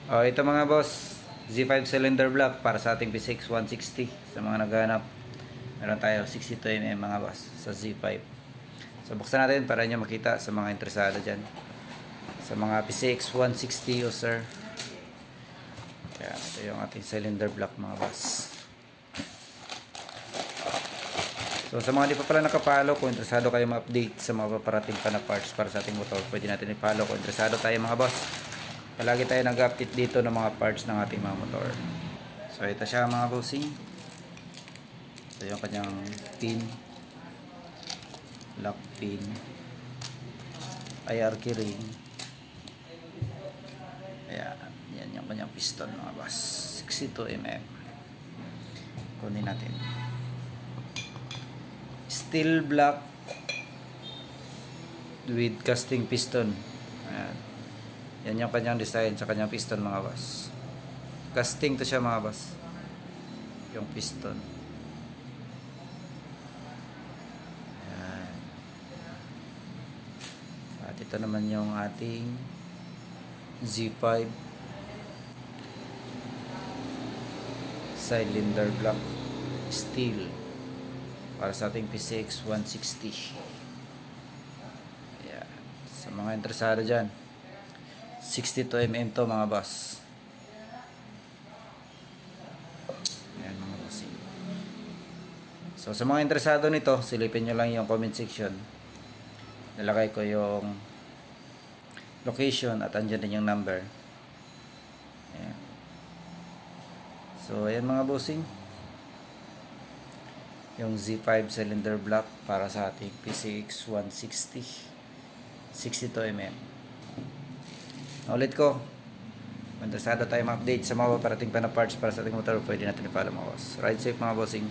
Oh, ito mga boss, Z5 cylinder block para sa ating P6 160. Sa mga naghahanap, meron tayo 62mm mga boss sa Z5. So buksan natin para nyo makita sa mga interesado dyan. Sa mga P6 160 user. Kaya ito yung ating cylinder block mga boss. So sa mga di pa pala nakapalo, kung interesado kayo ma-update sa mga paparating pa na parts para sa ating motor, pwede natin i-follow kung interesado tayo mga boss. Palagi tayo nag-update dito ng mga parts ng ating mga motor. So ito siya mga bossing. Ito yung kanyang pin, lock pin, IR keyring. Ayan, yan yung kanyang piston mga boss, 62mm. Kunin natin. Steel block with casting piston. Ayan. Yan yung kanyang design sa kanyang piston mga boss. Casting to siya mga boss. Yung piston. Ayan. At ito naman yung ating Z5 cylinder block steel para sa ating P6 160. Ayan. Sa mga interesado dyan, 62mm to mga boss. Ayan mga boss. So sa mga interesado nito, silipin nyo lang yung comment section. Nilagay ko yung location at andyan din yung number. Ayan. So ayan mga bossing, yung Z5 cylinder block para sa ating P6 160 62mm. Ulit ko, kung interesado tayo ma-update sa mga paparating pa na parts para sa ating motor, pwede natin i-follow mga boss. Ride safe mga bossing.